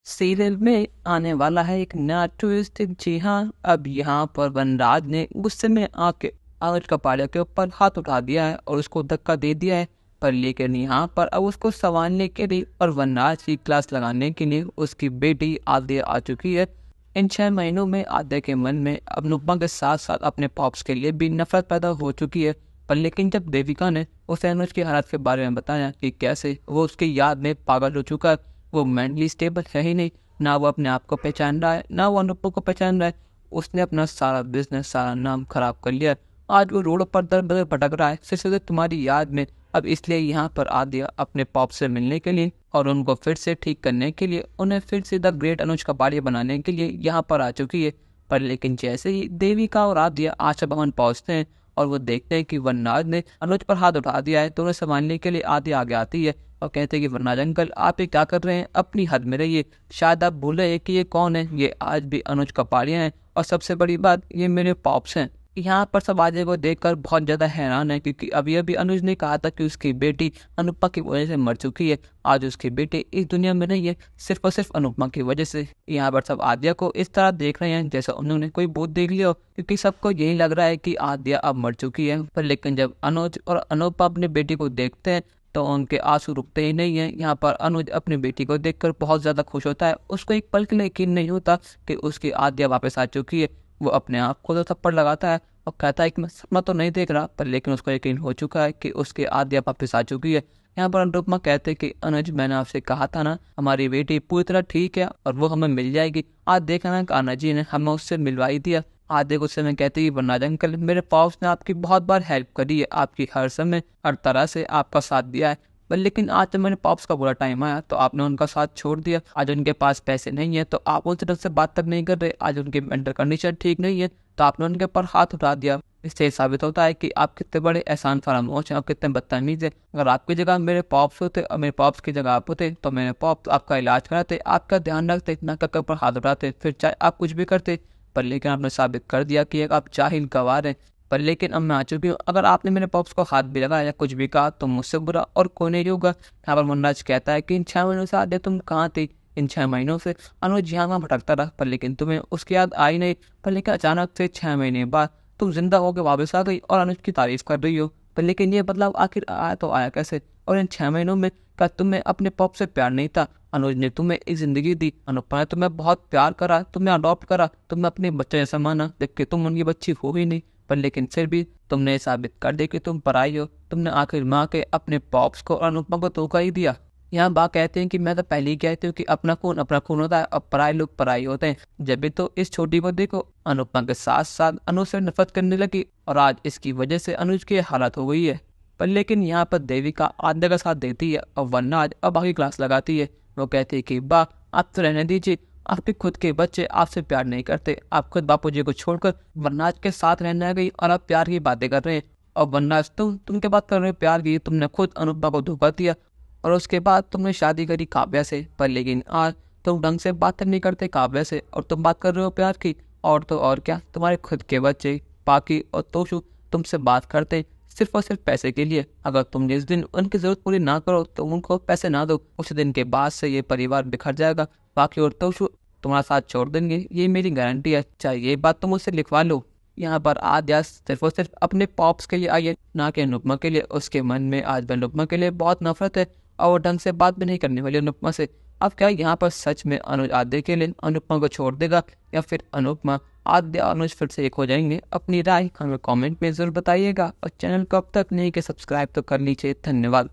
Serial में आने वाला है एक नया ट्विस्ट। जी हाँ, अब यहाँ पर वनराज ने गुस्से में आके अनुज कपाड़िया के ऊपर हाथ उठा दिया है और उसको धक्का दे दिया है। पर लेकिन यहाँ पर अब उसको संभालने के लिए और वनराज की क्लास लगाने के लिए उसकी बेटी आद्या आ चुकी है। इन 6 महीनों में आद्या के मन में अब नुब्बा के साथ साथ अपने पॉप्स के लिए भी नफरत पैदा हो चुकी है। पर लेकिन जब देविका ने उसे अनुज की हालत के बारे में बताया कि कैसे वो उसकी याद में पागल हो चुका है, वो मेंटली स्टेबल है ही नहीं, ना वो अपने आप को पहचान रहा है ना वो अनुपमा को पहचान रहा है। उसने अपना सारा बिजनेस सारा नाम खराब कर लिया। आज वो रोड पर दर बदर भटक रहा है सिर्फ तुम्हारी याद में। अब इसलिए यहाँ पर आ दिया अपने पॉप से मिलने के लिए और उनको फिर से ठीक करने के लिए, उन्हें फिर से द ग्रेट अनुज कपाड़िया बनाने के लिए यहाँ पर आ चुकी है। पर लेकिन जैसे ही देविका और आद्या आशा भवन पहुँचते हैं और वो देखते हैं कि वनराज ने अनुज पर हाथ उठा दिया है, तो उन्हें संभालने के लिए आद्या आगे आती है और कहते हैं कि वरनाज अंकल आप ये क्या कर रहे हैं, अपनी हद में रहिए। शायद आप भूल रहे हैं कि ये कौन है, ये आज भी अनुज कपाड़िया हैं और सबसे बड़ी बात ये मेरे पॉप्स हैं। यहाँ पर सब आजे को देखकर बहुत ज़्यादा हैरान है क्योंकि अभी अभी अनुज ने कहा था कि उसकी बेटी अनुपमा की वजह से मर चुकी है। आज उसकी बेटी इस दुनिया में नहीं है सिर्फ और सिर्फ अनुपमा की वजह से। यहाँ पर सब आद्या को इस तरह देख रहे हैं जैसे उन्होंने कोई भूत देख लिया हो, क्योंकि सबको यही लग रहा है कि आद्या अब मर चुकी है। पर लेकिन जब अनुज और अनुपमा अपनी बेटी को देखते हैं तो उनके आंसू रुकते ही नहीं हैं। यहाँ पर अनुज अपनी बेटी को देखकर बहुत ज़्यादा खुश होता है। उसको एक पल के लिए यकीन नहीं होता कि उसकी आद्या वापस आ चुकी है। वो अपने आप को तो थप्पड़ लगाता है और कहता है कि मैं सपना तो नहीं देख रहा, पर लेकिन उसको यकीन हो चुका है कि उसकी आद्या वापस आ चुकी है। यहाँ पर अनुपमा कहते हैं कि अनुज मैंने आपसे कहा था ना हमारी बेटी पूरी तरह ठीक है और वो हमें मिल जाएगी। आज देखा ना कान्हा जी ने हमें उससे मिलवा ही दिया। आधे गुस्से में कहते हैं कि वरनाज अंकल मेरे पॉप्स ने आपकी बहुत बार हेल्प करी है, आपकी हर समय हर तरह से आपका साथ दिया है। पर लेकिन आज जब मेरे पॉप्स का बुरा टाइम आया तो आपने उनका साथ छोड़ दिया। आज उनके पास पैसे नहीं है तो आप उनसे ढंग से बात तक नहीं कर रहे। आज उनकी मेंटल कंडीशन ठीक नहीं है तो आपने उनके ऊपर हाथ उठा दिया। इससे साबित होता है कि आप कितने बड़े एहसान फरामोश हैं और कितने बदतमीज हैं। अगर आपकी जगह मेरे पॉप्स होते और मेरे पॉप्स की जगह आप होते तो मेरे पॉप्स आपका इलाज कराते, आपका ध्यान रखते, ना के ऊपर हाथ उठाते, फिर चाहे आप कुछ भी करते। पर लेकिन आपने साबित कर दिया कि एक आप जाहिल गवार हैं। पर लेकिन अब मैं आ चुकी हूँ, अगर आपने मेरे पॉप्स को हाथ भी लगाया या कुछ भी कहा तो मुझसे बुरा और कोई नहीं होगा। यहाँ पर वनराज कहता है कि इन 6 महीनों से आद्या तुम कहाँ थी। इन 6 महीनों से अनुज यहाँ वहाँ भटकता रहा पर लेकिन तुम्हें उसकी याद आई नहीं। पर लेकिन अचानक से 6 महीने बाद तुम जिंदा होकर वापस आ गई और अनुज की तारीफ कर रही हो। पर लेकिन ये बदलाव आखिर आया तो आया कैसे? और इन 6 महीनों में क्या तुम्हें अपने पॉप से प्यार नहीं था? अनुज ने तुम्हें एक जिंदगी दी, अनुपमा ने तुम्हें बहुत प्यार करा, तुम्हें अडॉप्ट करा, तुम्हें अपने बच्चे जैसा माना, जबकि तुम उनकी बच्ची हो ही नहीं। पर लेकिन फिर भी तुमने साबित कर दिया कि तुम पराई हो। तुमने आखिर माँ के अपने पॉप्स को और अनुपमा को धोखा ही दिया। यहाँ बा कहते हैं कि मैं तो पहले ही कहती हूँ कि अपना खून होता है और पराये लोग पराई होते हैं। जब भी तो इस छोटी को देखो, अनुपमा के साथ साथ अनुज से नफरत करने लगी और आज इसकी वजह से अनुज की हालत हो गई है। पर लेकिन यहाँ पर देविका आद्या का साथ देती है और वरनाज अब आगे क्लास लगाती है। वो कहती है कि बा आप तो रहने दीजिए, आपके खुद के बच्चे आपसे प्यार नहीं करते, आप खुद बापूजी को छोड़कर वरनाज के साथ रहने आ गई और आप प्यार की बातें कर रहे हैं। और वरनाज तुम क्या बात कर रहे हो प्यार की? तुमने खुद अनुपमा को धोखा दिया और उसके बाद तुमने शादी करी काव्या से। पर लेकिन आज तुम ढंग से बात नहीं करते काव्या से और तुम बात कर रहे हो प्यार की। और तो और क्या, तुम्हारे खुद के बच्चे पाकी और तोशु तुमसे बात करते सिर्फ और सिर्फ पैसे के लिए। अगर तुम जिस दिन उनकी जरूरत पूरी ना करो तो उनको पैसे ना दो, उस दिन के बाद से ये परिवार बिखर जाएगा। बाकी और तोशु तुम्हारा साथ छोड़ देंगे, ये मेरी गारंटी है, चाहे ये बात तुम मुझसे लिखवा लो। यहाँ पर आद्या सिर्फ और सिर्फ अपने पॉप्स के लिए आई है, ना कि अनुपमा के लिए। उसके मन में आज भी अनुपमा के लिए बहुत नफरत है और वो ढंग से बात भी नहीं करने वाली अनुपमा से। अब क्या यहाँ पर सच में अनुज आद्या के लिए अनुपमा को छोड़ देगा या फिर अनुपमा आद्या अनुज फिर से एक हो जाएंगे? अपनी राय हमें कमेंट में जरूर बताइएगा और चैनल को अब तक नहीं कि सब्सक्राइब तो कर लीजिए। धन्यवाद।